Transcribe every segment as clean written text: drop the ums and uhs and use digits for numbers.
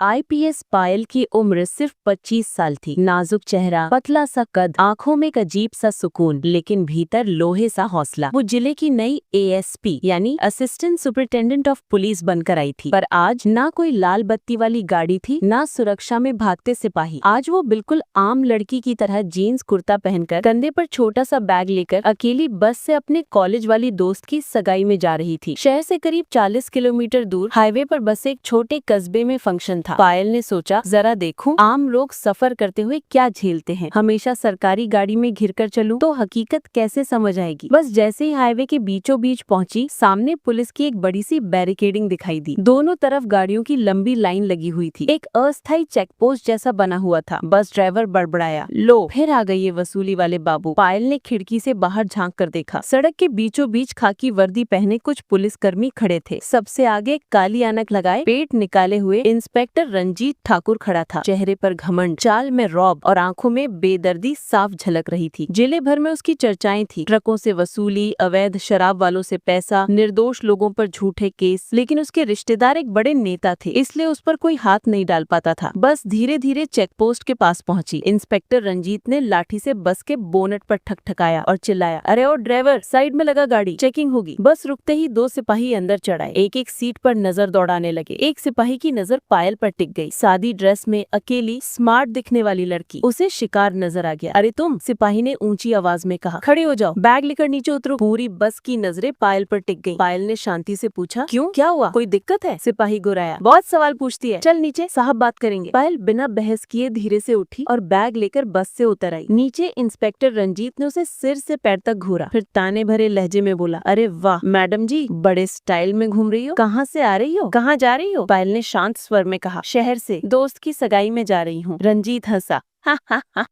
IPS पायल की उम्र सिर्फ 25 साल थी। नाजुक चेहरा, पतला सा कद, आंखों में एक अजीब सा सुकून, लेकिन भीतर लोहे सा हौसला। वो जिले की नई एएसपी यानी असिस्टेंट सुपरिटेंडेंट ऑफ पुलिस बनकर आई थी। पर आज ना कोई लाल बत्ती वाली गाड़ी थी, ना सुरक्षा में भागते सिपाही। आज वो बिल्कुल आम लड़की की तरह जीन्स कुर्ता पहनकर, कंधे पर छोटा सा बैग लेकर अकेली बस से अपने कॉलेज वाली दोस्त की सगाई में जा रही थी। शहर से करीब 40 किलोमीटर दूर हाईवे पर बस एक छोटे कस्बे में फंक्शन था। पायल ने सोचा, जरा देखूं आम लोग सफर करते हुए क्या झेलते हैं। हमेशा सरकारी गाड़ी में घिरकर चलूं तो हकीकत कैसे समझ आएगी। बस जैसे ही हाईवे के बीचों बीच पहुंची, सामने पुलिस की एक बड़ी सी बैरिकेडिंग दिखाई दी। दोनों तरफ गाड़ियों की लंबी लाइन लगी हुई थी। एक अस्थायी चेक पोस्ट जैसा बना हुआ था। बस ड्राइवर बड़बड़ाया, लो फिर आ गई ये वसूली वाले बाबू। पायल ने खिड़की से बाहर झांक कर देखा। सड़क के बीचों बीच खाकी वर्दी पहने कुछ पुलिसकर्मी खड़े थे। सबसे आगे काली ऐनक लगाए, पेट निकाले हुए इंस्पेक्टर रंजीत ठाकुर खड़ा था। चेहरे पर घमंड, चाल में रौब और आंखों में बेदर्दी साफ झलक रही थी। जिले भर में उसकी चर्चाएं थी। ट्रकों से वसूली, अवैध शराब वालों से पैसा, निर्दोष लोगों पर झूठे केस। लेकिन उसके रिश्तेदार एक बड़े नेता थे, इसलिए उस पर कोई हाथ नहीं डाल पाता था। बस धीरे धीरे चेक पोस्ट के पास पहुंची। इंस्पेक्टर रंजीत ने लाठी से बस के बोनट पर ठकठकाया और चिल्लाया, अरे ओ ड्राइवर, साइड में लगा गाड़ी, चेकिंग होगी। बस रुकते ही दो सिपाही अंदर चढ़ाए। एक एक सीट पर नजर दौड़ाने लगे। एक सिपाही की नजर पायल पर टिक गई। सादी ड्रेस में अकेली स्मार्ट दिखने वाली लड़की, उसे शिकार नजर आ गया। अरे तुम, सिपाही ने ऊंची आवाज में कहा, खड़े हो जाओ, बैग लेकर नीचे उतरो। पूरी बस की नजरें पायल पर टिक गई। पायल ने शांति से पूछा, क्यों, क्या हुआ, कोई दिक्कत है? सिपाही गुर्राया, बहुत सवाल पूछती है, चल नीचे, साहब बात करेंगे। पायल बिना बहस किए धीरे से उठी और बैग लेकर बस से उतर आई। नीचे इंस्पेक्टर रंजीत ने उसे सिर से पैर तक घूरा, फिर ताने भरे लहजे में बोला, अरे वाह मैडम जी, बड़े स्टाइल में घूम रही हो, कहाँ से आ रही हो, कहाँ जा रही हो? पायल ने शांत स्वर में कहा, शहर से, दोस्त की सगाई में जा रही हूँ। रंजीत हंसा, हा हा हा,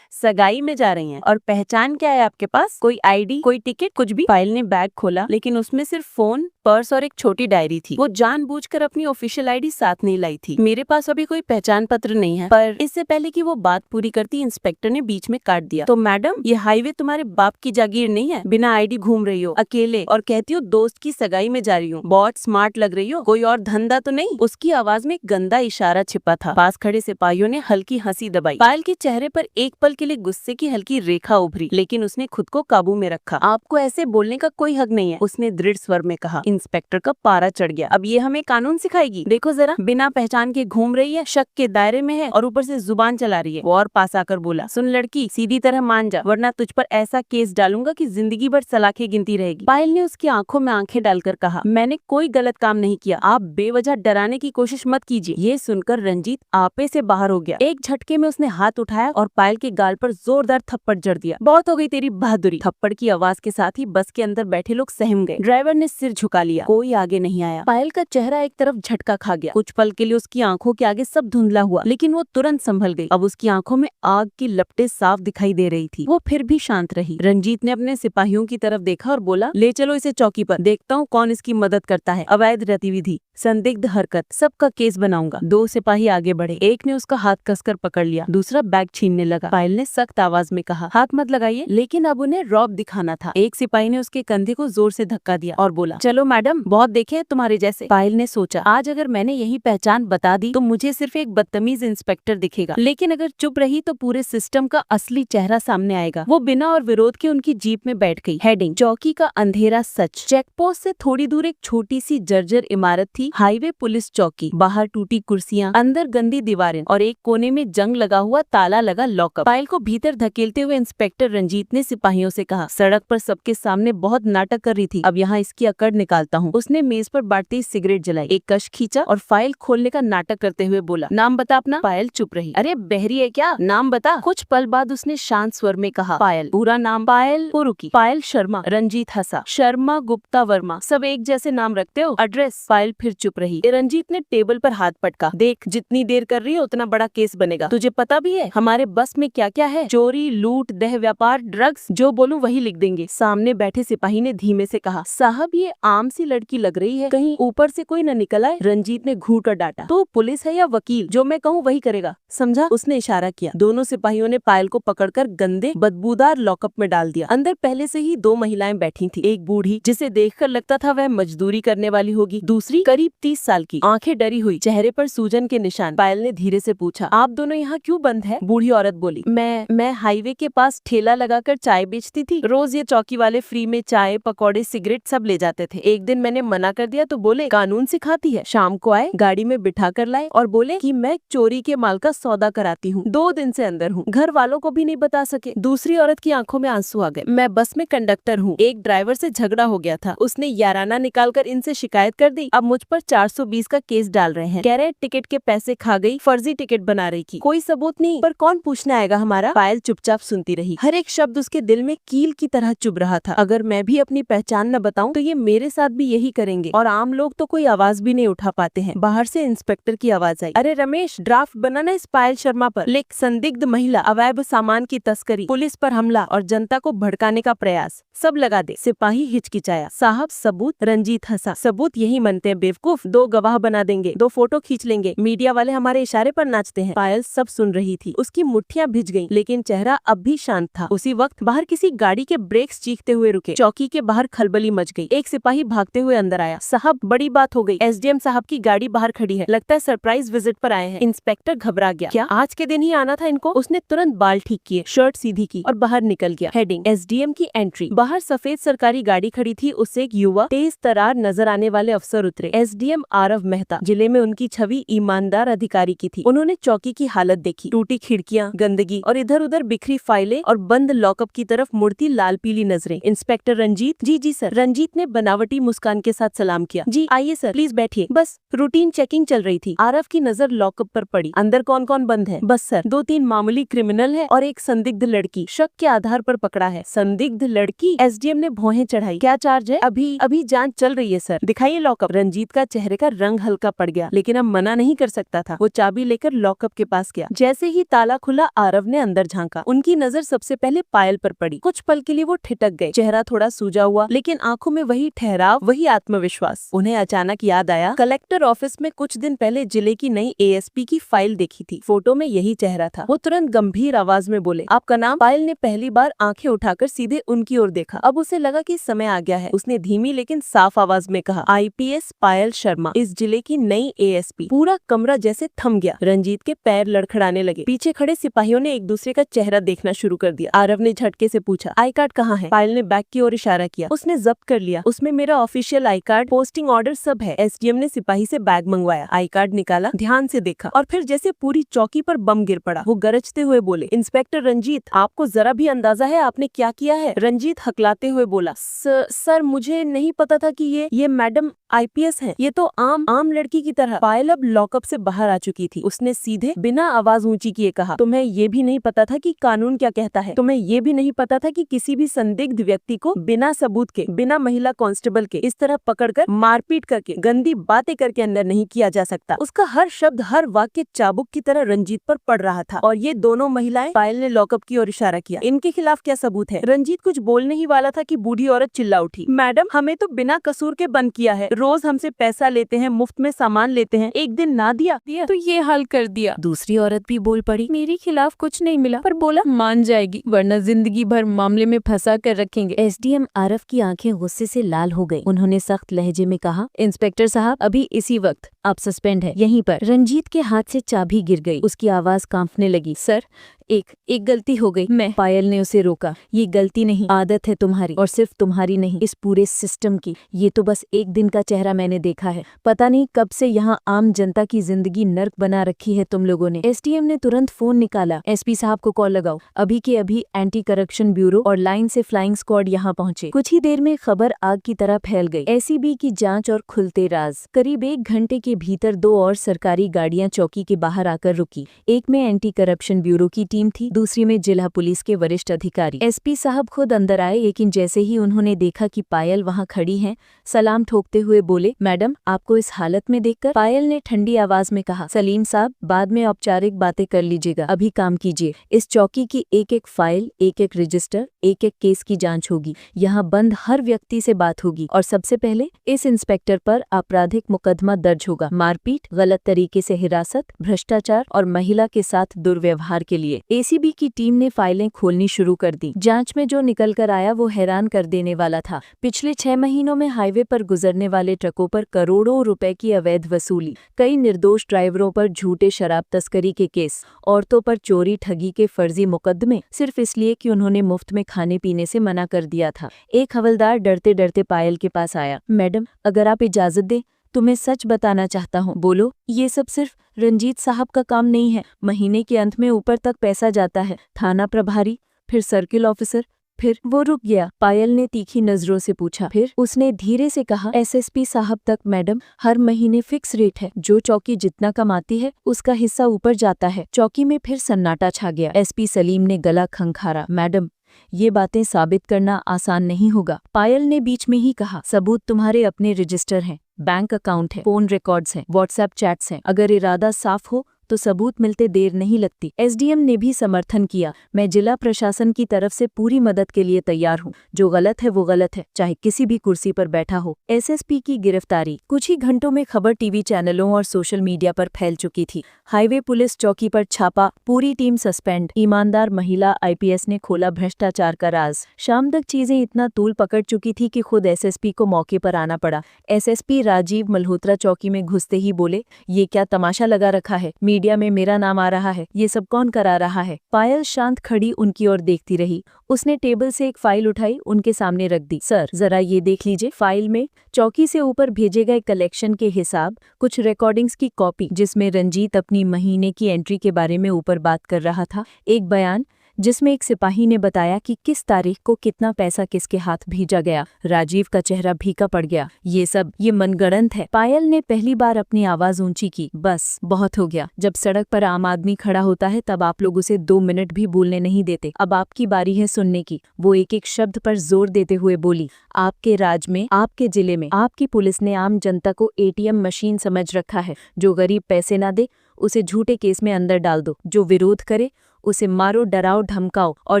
सगाई में जा रही हैं? और पहचान क्या है आपके पास? कोई आईडी, कोई टिकट, कुछ भी? पायल ने बैग खोला, लेकिन उसमें सिर्फ फोन, पर्स और एक छोटी डायरी थी। वो जानबूझकर अपनी ऑफिशियल आईडी साथ नहीं लाई थी। मेरे पास अभी कोई पहचान पत्र नहीं है। पर इससे पहले कि वो बात पूरी करती, इंस्पेक्टर ने बीच में काट दिया, तो मैडम, ये हाईवे तुम्हारे बाप की जागीर नहीं है? बिना आईडी घूम रही हो अकेले और कहती हो दोस्त की सगाई में जा रही हूँ। बहुत स्मार्ट लग रही हो, कोई और धंधा तो नहीं? उसकी आवाज में एक गंदा इशारा छिपा था। पास खड़े सिपाहियों ने हल्की हंसी दबाई। पायल के चेहरे पर एक पल के लिए गुस्से की हल्की रेखा उभरी, लेकिन उसने खुद को काबू में रखा। आपको ऐसे बोलने का कोई हक नहीं है, उसने दृढ़ स्वर में कहा। इंस्पेक्टर का पारा चढ़ गया। अब ये हमें कानून सिखाएगी? देखो जरा, बिना पहचान के घूम रही है, शक के दायरे में है और ऊपर से जुबान चला रही है। वो और पास आकर बोला, सुन लड़की, सीधी तरह मान जा, वरना तुझ पर ऐसा केस डालूंगा कि जिंदगी भर सलाखें गिनती रहेगी। पायल ने उसकी आंखों में आंखें डालकर कहा, मैंने कोई गलत काम नहीं किया, आप बेवजह डराने की कोशिश मत कीजिए। ये सुनकर रंजीत आपे से बाहर हो गया। एक झटके में उसने हाथ उठाया और पायल के गाल पर जोरदार थप्पड़ जड़ दिया। बहुत हो गई तेरी बहादुरी। थप्पड़ की आवाज के साथ ही बस के अंदर बैठे लोग सहम गए। ड्राइवर ने सिर झुका लिया, कोई आगे नहीं आया। पायल का चेहरा एक तरफ झटका खा गया। कुछ पल के लिए उसकी आंखों के आगे सब धुंधला हुआ, लेकिन वो तुरंत संभल गई। अब उसकी आंखों में आग की लपटें साफ दिखाई दे रही थी। वो फिर भी शांत रही। रंजीत ने अपने सिपाहियों की तरफ देखा और बोला, ले चलो इसे चौकी पर, देखता हूँ कौन इसकी मदद करता है। अवैध गतिविधि, संदिग्ध हरकत, सबका केस बनाऊंगा। दो सिपाही आगे बढ़े। एक ने उसका हाथ कसकर पकड़ लिया, दूसरा बैग छीनने लगा। पायल ने सख्त आवाज में कहा, हाथ मत लगाइए। लेकिन अब उन्हें रौब दिखाना था। एक सिपाही ने उसके कंधे को जोर से धक्का दिया और बोला, चलो मैडम, बहुत देखे हैं तुम्हारे जैसे। पायल ने सोचा, आज अगर मैंने यही पहचान बता दी तो मुझे सिर्फ एक बदतमीज इंस्पेक्टर दिखेगा, लेकिन अगर चुप रही तो पूरे सिस्टम का असली चेहरा सामने आएगा। वो बिना और विरोध के उनकी जीप में बैठ गई। हेडिंग, चौकी का अंधेरा सच। चेक पोस्ट से थोड़ी दूर एक छोटी सी जर्जर इमारत थी, हाईवे पुलिस चौकी। बाहर टूटी कुर्सियां, अंदर गंदी दीवारें और एक कोने में जंग लगा हुआ ताला लगा लॉकअप। पायल को भीतर धकेलते हुए इंस्पेक्टर रंजीत ने सिपाहियों से कहा, सड़क पर सबके सामने बहुत नाटक कर रही थी, अब यहाँ इसकी अकड़ निकालता हूँ। उसने मेज पर बांटते ही सिगरेट जलाई, एक कश खींचा और फाइल खोलने का नाटक करते हुए बोला, नाम बता अपना। पायल चुप रही। अरे बहरी है क्या, नाम बता। कुछ पल बाद उसने शांत स्वर में कहा, पायल। पूरा नाम? पायल पुरुकी। पायल शर्मा। रंजीत हंसा, शर्मा गुप्ता वर्मा, सब एक जैसे नाम रखते हो? एड्रेस? पायल फिर चुप रही। रंजीत ने टेबल पर हाथ पटका, देख, जितनी देर कर रही है उतना बड़ा केस बनेगा। तुझे पता भी है हमारे बस में क्या क्या है? चोरी, लूट, देह व्यापार, ड्रग्स, जो बोलूं वही लिख देंगे। सामने बैठे सिपाही ने धीमे से कहा, साहब ये आम सी लड़की लग रही है, कहीं ऊपर से कोई न निकल आए। रंजीत ने घूर कर डांटा, तो पुलिस है या वकील, जो मैं कहूँ वही करेगा, समझा? उसने इशारा किया। दोनों सिपाहियों ने पायल को पकड़कर गंदे बदबूदार लॉकअप में डाल दिया। अंदर पहले से ही 2 महिलाएं बैठी थी। एक बूढ़ी जिसे देखकर लगता था वह मजदूरी करने वाली होगी, दूसरी करीब 30 साल की, आंखें डरी हुई, चेहरे पर सूजन के निशान। पायल ने धीरे से पूछा, आप दोनों यहाँ क्यों बंद है? बूढ़ी औरत बोली, मैं हाईवे के पास ठेला लगाकर चाय बेचती थी। रोज ये चौकी वाले फ्री में चाय, पकौड़े, सिगरेट सब ले जाते थे। एक दिन मैंने मना कर दिया तो बोले कानून सिखाती है। शाम को आए, गाड़ी में बिठा कर लाए और बोले कि मैं चोरी के माल का सौदा कराती हूँ। 2 दिन से अंदर हूँ, घर वालों को भी नहीं बता सके। दूसरी औरत की आंखों में आंसू आ गए। मैं बस में कंडक्टर हूँ, एक ड्राइवर से झगड़ा हो गया था, उसने याराना निकालकर इनसे शिकायत कर दी। अब मुझ पर 420 का केस डाल रहे हैं, कह रहे टिकट के पैसे खा गई, फर्जी टिकट बना रही थी। कोई सबूत नहीं, पर कौन पूछने आएगा हमारा? पायल चुपचाप सुनती रही। हर एक शब्द उसके दिल में कील की तरह चुभ रहा था। अगर मैं भी अपनी पहचान न बताऊं तो ये मेरे साथ भी यही करेंगे, और आम लोग तो कोई आवाज भी नहीं उठा पाते हैं। बाहर से इंस्पेक्टर की आवाज आई, अरे रमेश, ड्राफ्ट बनाना इस पायल शर्मा पर, लिख संदिग्ध महिला, अवैध सामान की तस्करी, पुलिस पर हमला और जनता को भड़काने का प्रयास, सब लगा दे। सिपाही हिचकिचाया, साहब सबूत? रंजीत हंसा, सबूत यही मानते हैं बेवकूफ, 2 गवाह बना देंगे, 2 फोटो खींच लेंगे, मीडिया वाले हमारे इशारे पर नाचते हैं। पायल सब सुन रही थी, उसकी मुट्ठियां भिज गईं, लेकिन चेहरा अब भी शांत था। उसी वक्त बाहर किसी गाड़ी के ब्रेक्स चीखते हुए रुके। चौकी के बाहर खलबली मच गई। एक सिपाही भागते हुए अंदर आया, साहब बड़ी बात हो गई, एसडीएम साहब की गाड़ी बाहर खड़ी है, लगता है सरप्राइज विजिट पर आए हैं। इंस्पेक्टर घबरा गया, क्या आज के दिन ही आना था इनको? उसने तुरंत बाल ठीक किए, शर्ट सीधी की और बाहर निकल गया। हेडिंग, एसडीएम की एंट्री। बाहर सफेद सरकारी गाड़ी खड़ी थी, उससे एक युवा तेज तरार नजर आने वाले अफसर उतरे। एसडीएम आरव मेहता। जिले में उनकी छवि ईमानदार अधिकारी की थी। उन्होंने चौकी की हालत देखी, टूटी खिड़कियां, गंदगी और इधर उधर बिखरी फाइलें और बंद लॉकअप की तरफ मुड़ती लाल पीली नजरें। इंस्पेक्टर रंजीत? जी सर। रंजीत ने बनावटी मुस्कान के साथ सलाम किया। जी आइए सर, प्लीज बैठिए। बस रूटीन चेकिंग चल रही थी। आरव की नजर लॉकअप पर पड़ी। अंदर कौन कौन बंद है? बस सर, 2-3 मामूली क्रिमिनल है और एक संदिग्ध लड़की, शक के आधार पर पकड़ा है। संदिग्ध लड़की? एसडीएम ने भौहें चढ़ाई, क्या चार्ज है? अभी जांच चल रही है सर। दिखाइए लॉकअप। रंजीत का चेहरे का रंग हल्का पड़ गया, लेकिन अब मना नहीं कर सकता था। वो चाबी लेकर लॉकअप के पास गया। जैसे ही ताला खुला, आरव ने अंदर झांका। उनकी नजर सबसे पहले पायल पर पड़ी। कुछ पल के लिए वो ठिठक गए, चेहरा थोड़ा सूजा हुआ, लेकिन आंखों में वही ठहराव, वही आत्मविश्वास। उन्हें अचानक याद आया, कलेक्टर ऑफिस में कुछ दिन पहले जिले की नई एएसपी की फाइल देखी थी, फोटो में यही चेहरा था। वो तुरंत गंभीर आवाज में बोले, आपका नाम? पायल ने पहली बार आंखें उठाकर सीधे उनकी ओर देखा। अब उसे लगा कि समय आ गया है। उसने धीमी लेकिन साफ आवाज में कहा, आईपीएस पायल शर्मा, इस जिले की नई एएसपी। पूरा कमरा जैसे थम गया। रंजीत के पैर लड़खड़ाने लगे। पीछे खड़े सिपाहियों ने एक दूसरे का चेहरा देखना शुरू कर दिया। आरव ने झटके से पूछा, आई कार्ड कहाँ है? पायल ने बैग की ओर इशारा किया। उसने जब्त कर लिया, उसमें मेरा official I card, posting order सब है। एसडीएम ने सिपाही से बैग मंगवाया, आई कार्ड निकाला, ध्यान से देखा और फिर जैसे पूरी चौकी पर बम गिर पड़ा। वो गरजते हुए बोले, इंस्पेक्टर रंजीत, आपको जरा भी अंदाजा है आपने क्या किया है? रंजीत हकलाते हुए बोला, सर मुझे नहीं पता था कि ये मैडम आईपीएस है, ये तो आम लड़की की तरह। पायल अब लॉकअप से बाहर आ चुकी थी। उसने सीधे बिना आवाज ऊंची किए कहा, तुम्हें ये भी नहीं पता था कि कानून क्या कहता है? तुम्हें ये भी नहीं पता था कि किसी भी संदिग्ध व्यक्ति को बिना सबूत के, बिना महिला कांस्टेबल के इस तरह पकड़कर मारपीट करके, गंदी बातें करके अंदर नहीं किया जा सकता? उसका हर शब्द, हर वाक्य चाबुक की तरह रंजीत पर पड़ रहा था। और ये दोनों महिलाएं? पायल ने लॉकअप की ओर इशारा किया, इनके खिलाफ क्या सबूत है? रंजीत कुछ बोलने ही वाला था कि बूढ़ी औरत चिल्ला उठी, मैडम हमें तो बिना कसूर के बंद किया है, रोज हमसे पैसा लेते हैं, मुफ्त में सामान लेते हैं, एक दिन ना दिया तो ये हाल कर दिया। दूसरी औरत भी बोल पड़ी, मेरे खिलाफ कुछ नहीं मिला, पर बोला मान जाएगी वरना जिंदगी भर मामले में फंसा कर रखेंगे। एसडीएम आरव की आंखें गुस्से से लाल हो गई। उन्होंने सख्त लहजे में कहा, इंस्पेक्टर साहब अभी इसी वक्त आप सस्पेंड है, यहीं पर। रंजीत के हाथ से चाबी गिर गई, उसकी आवाज कांपने लगी। सर एक गलती हो गई। मैं? पायल ने उसे रोका, ये गलती नहीं, आदत है तुम्हारी, और सिर्फ तुम्हारी नहीं, इस पूरे सिस्टम की। ये तो बस एक दिन का चेहरा मैंने देखा है, पता नहीं कब से यहाँ आम जनता की जिंदगी नर्क बना रखी है तुम लोगों ने। एसडीएम ने तुरंत फोन निकाला, एसपी साहब को कॉल लगाओ, अभी के अभी एंटी करप्शन ब्यूरो और लाइन से फ्लाइंग स्क्वाड यहाँ पहुंचे। कुछ ही देर में खबर आग की तरह फैल गई। एसीबी की जांच और खुलते राज। करीब 1 घंटे के भीतर 2 और सरकारी गाड़ियां चौकी के बाहर आकर रुकी। एक में एंटी करप्शन ब्यूरो की टीम टीम थी, दूसरी में जिला पुलिस के वरिष्ठ अधिकारी। एसपी साहब खुद अंदर आए, लेकिन जैसे ही उन्होंने देखा कि पायल वहां खड़ी है, सलाम ठोकते हुए बोले, मैडम आपको इस हालत में देखकर। पायल ने ठंडी आवाज में कहा, सलीम साहब बाद में औपचारिक बातें कर लीजिएगा, अभी काम कीजिए। इस चौकी की एक एक फाइल, एक एक रजिस्टर, एक एक केस की जांच होगी। यहाँ बंद हर व्यक्ति से बात होगी और सबसे पहले इस इंस्पेक्टर पर आपराधिक मुकदमा दर्ज होगा, मारपीट, गलत तरीके से हिरासत, भ्रष्टाचार और महिला के साथ दुर्व्यवहार के लिए। एसीबी की टीम ने फाइलें खोलनी शुरू कर दी। जांच में जो निकल कर आया वो हैरान कर देने वाला था। पिछले 6 महीनों में हाईवे पर गुजरने वाले ट्रकों पर करोड़ों रुपए की अवैध वसूली, कई निर्दोष ड्राइवरों पर झूठे शराब तस्करी के केस, औरतों पर चोरी ठगी के फर्जी मुकदमे, सिर्फ इसलिए कि उन्होंने मुफ्त में खाने पीने से मना कर दिया था। एक हवलदार डरते डरते पायल के पास आया, मैडम अगर आप इजाजत दें तो मैं सच बताना चाहता हूँ। बोलो। ये सब सिर्फ रंजीत साहब का काम नहीं है। महीने के अंत में ऊपर तक पैसा जाता है, थाना प्रभारी, फिर सर्किल ऑफिसर, फिर। वो रुक गया। पायल ने तीखी नजरों से पूछा, फिर? उसने धीरे से कहा, एसएसपी साहब तक मैडम। हर महीने फिक्स रेट है, जो चौकी जितना कमाती है उसका हिस्सा ऊपर जाता है। चौकी में फिर सन्नाटा छा गया। एसपी सलीम ने गला खंखारा, मैडम ये बातें साबित करना आसान नहीं होगा। पायल ने बीच में ही कहा, सबूत तुम्हारे अपने रजिस्टर हैं, बैंक अकाउंट है, फोन रिकॉर्ड्स हैं, व्हाट्सएप चैट्स हैं। अगर इरादा साफ हो तो सबूत मिलते देर नहीं लगती। एसडीएम ने भी समर्थन किया, मैं जिला प्रशासन की तरफ से पूरी मदद के लिए तैयार हूँ। जो गलत है वो गलत है, चाहे किसी भी कुर्सी पर बैठा हो। एसएसपी की गिरफ्तारी। कुछ ही घंटों में खबर टीवी चैनलों और सोशल मीडिया पर फैल चुकी थी। हाईवे पुलिस चौकी पर छापा, पूरी टीम सस्पेंड, ईमानदार महिला आईपीएस ने खोला भ्रष्टाचार का राज। शाम तक चीजें इतना तूल पकड़ चुकी थी कि खुद एसएसपी को मौके पर आना पड़ा। एसएसपी राजीव मल्होत्रा चौकी में घुसते ही बोले, ये क्या तमाशा लगा रखा है? मीडिया में मेरा नाम आ रहा है, ये सब कौन करा रहा है? पायल शांत खड़ी उनकी ओर देखती रही। उसने टेबल से एक फाइल उठाई, उनके सामने रख दी। सर जरा ये देख लीजिए। फाइल में चौकी से ऊपर भेजे गए कलेक्शन के हिसाब, कुछ रिकॉर्डिंग्स की कॉपी जिसमें रंजीत अपनी महीने की एंट्री के बारे में ऊपर बात कर रहा था, एक बयान जिसमें एक सिपाही ने बताया कि किस तारीख को कितना पैसा किसके हाथ भेजा गया। राजीव का चेहरा फीका पड़ गया। ये मनगढ़ंत है। पायल ने पहली बार अपनी आवाज ऊंची की, बस बहुत हो गया। जब सड़क पर आम आदमी खड़ा होता है तब आप लोग उसे 2 मिनट भी बोलने नहीं देते। अब आपकी बारी है सुनने की। वो एक एक शब्द पर जोर देते हुए बोली, आपके राज में, आपके जिले में, आपकी पुलिस ने आम जनता को एटीएम मशीन समझ रखा है। जो गरीब पैसे ना दे उसे झूठे केस में अंदर डाल दो, जो विरोध करे उसे मारो, डराओ, धमकाओ, और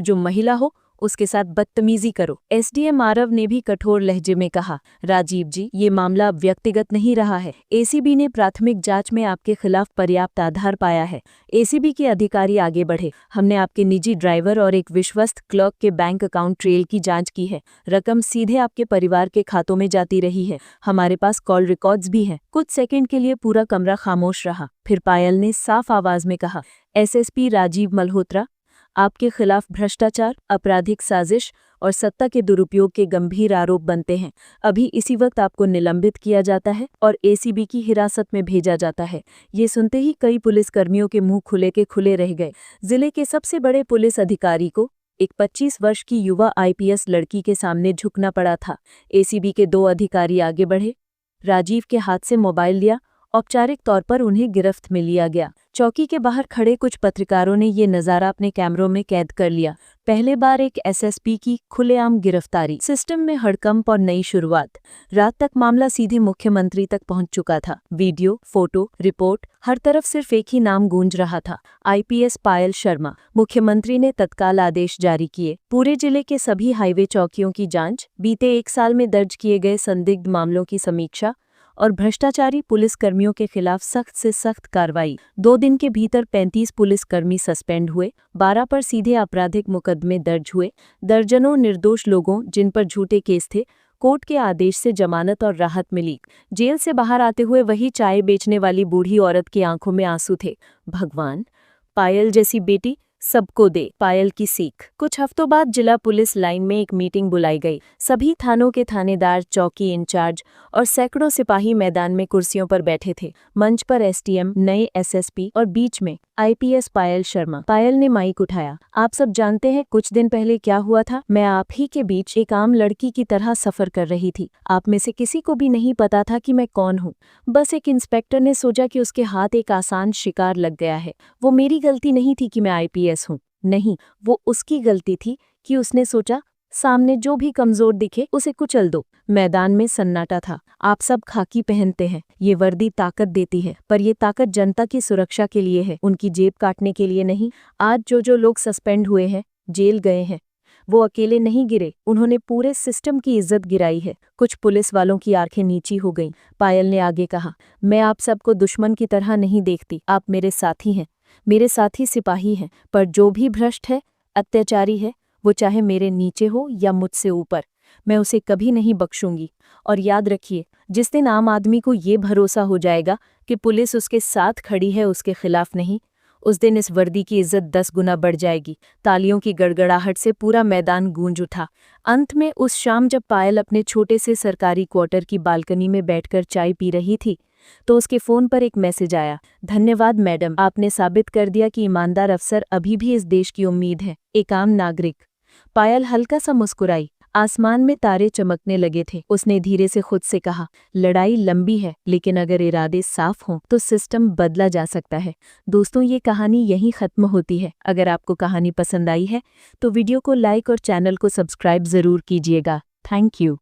जो महिला हो उसके साथ बदतमीजी करो। एसडीएम आरव ने भी कठोर लहजे में कहा, राजीव जी ये मामला अब व्यक्तिगत नहीं रहा है। एसीबी ने प्राथमिक जांच में आपके खिलाफ पर्याप्त आधार पाया है। एसीबी के अधिकारी आगे बढ़े, हमने आपके निजी ड्राइवर और एक विश्वस्त क्लर्क के बैंक अकाउंट ट्रेल की जांच की है। रकम सीधे आपके परिवार के खातों में जाती रही है। हमारे पास कॉल रिकॉर्ड्स भी हैं। कुछ सेकंड के लिए पूरा कमरा खामोश रहा। फिर पायल ने साफ आवाज में कहा, एसएसपी राजीव मल्होत्रा, आपके खिलाफ भ्रष्टाचार, आपराधिक साजिश और सत्ता के दुरुपयोग के गंभीर आरोप बनते हैं। अभी इसी वक्त आपको निलंबित किया जाता है और एसीबी की हिरासत में भेजा जाता है। ये सुनते ही कई पुलिसकर्मियों के मुंह खुले के खुले रह गए। जिले के सबसे बड़े पुलिस अधिकारी को एक 25 वर्ष की युवा आईपीएस लड़की के सामने झुकना पड़ा था। एसीबी के 2 अधिकारी आगे बढ़े, राजीव के हाथ से मोबाइल लिया। औपचारिक तौर पर उन्हें गिरफ्त में लिया गया। चौकी के बाहर खड़े कुछ पत्रकारों ने ये नज़ारा अपने कैमरों में कैद कर लिया। पहले बार एक एसएसपी की खुलेआम गिरफ्तारी, सिस्टम में हड़कंप और नई शुरुआत। रात तक मामला सीधे मुख्यमंत्री तक पहुंच चुका था। वीडियो, फोटो, रिपोर्ट, हर तरफ सिर्फ एक ही नाम गूंज रहा था, आईपीएस पायल शर्मा। मुख्यमंत्री ने तत्काल आदेश जारी किए। पूरे जिले के सभी हाईवे चौकियों की जांच, बीते 1 साल में दर्ज किए गए संदिग्ध मामलों की समीक्षा और भ्रष्टाचारी पुलिसकर्मियों के खिलाफ सख्त से सख्त कार्रवाई। 2 दिन के भीतर 35 पुलिसकर्मी सस्पेंड हुए, 12 पर सीधे आपराधिक मुकदमे दर्ज हुए। दर्जनों निर्दोष लोगों जिन पर झूठे केस थे, कोर्ट के आदेश से जमानत और राहत मिली। जेल से बाहर आते हुए वही चाय बेचने वाली बूढ़ी औरत की आंखों में आंसू थे। भगवान, पायल जैसी बेटी सबको दे। पायल की सीख। कुछ हफ्तों बाद जिला पुलिस लाइन में एक मीटिंग बुलाई गई। सभी थानों के थानेदार, चौकी इंचार्ज और सैकड़ों सिपाही मैदान में कुर्सियों पर बैठे थे। मंच पर एसडीएम, नए एसएसपी और बीच में आईपीएस पायल शर्मा। पायल ने माइक उठाया, आप सब जानते हैं कुछ दिन पहले क्या हुआ था। मैं आप ही के बीच एक आम लड़की की तरह सफर कर रही थी। आप में से किसी को भी नहीं पता था कि मैं कौन हूँ। बस एक इंस्पेक्टर ने सोचा कि उसके हाथ एक आसान शिकार लग गया है। वो मेरी गलती नहीं थी कि मैं आईपीएस हूँ। नहीं, वो उसकी गलती थी कि उसने सोचा सामने जो भी कमजोर दिखे उसे कुचल दो। मैदान में सन्नाटा था। आप सब खाकी पहनते हैं, ये वर्दी ताकत देती है, पर ये ताकत जनता की सुरक्षा के लिए है, उनकी जेब काटने के लिए नहीं। आज जो लोग सस्पेंड हुए हैं, जेल गए हैं, वो अकेले नहीं गिरे, उन्होंने पूरे सिस्टम की इज्जत गिराई है। कुछ पुलिस वालों की आंखें नीची हो गईं। पायल ने आगे कहा, मैं आप सबको दुश्मन की तरह नहीं देखती, आप मेरे साथी हैं, मेरे साथी सिपाही हैं, पर जो भी भ्रष्ट है, अत्याचारी है, वो चाहे मेरे नीचे हो या मुझसे ऊपर, मैं उसे कभी नहीं बख्शूंगी। और याद रखिए, जिस दिन आम आदमी को ये भरोसा हो जाएगा कि पुलिस उसके साथ खड़ी है, उसके खिलाफ नहीं, उस दिन इस वर्दी की इज्जत 10 गुना बढ़ जाएगी। तालियों की गड़गड़ाहट से पूरा मैदान गूंज उठा। अंत में उस शाम जब पायल अपने छोटे से सरकारी क्वार्टर की बालकनी में बैठकर चाय पी रही थी, तो उसके फोन पर एक मैसेज आया। धन्यवाद मैडम, आपने साबित कर दिया कि ईमानदार अफसर अभी भी इस देश की उम्मीद है, एक आम नागरिक। पायल हल्का सा मुस्कुराई। आसमान में तारे चमकने लगे थे। उसने धीरे से खुद से कहा, लड़ाई लंबी है, लेकिन अगर इरादे साफ हों तो सिस्टम बदला जा सकता है। दोस्तों, ये कहानी यहीं खत्म होती है। अगर आपको कहानी पसंद आई है तो वीडियो को लाइक और चैनल को सब्सक्राइब जरूर कीजिएगा। Thank you.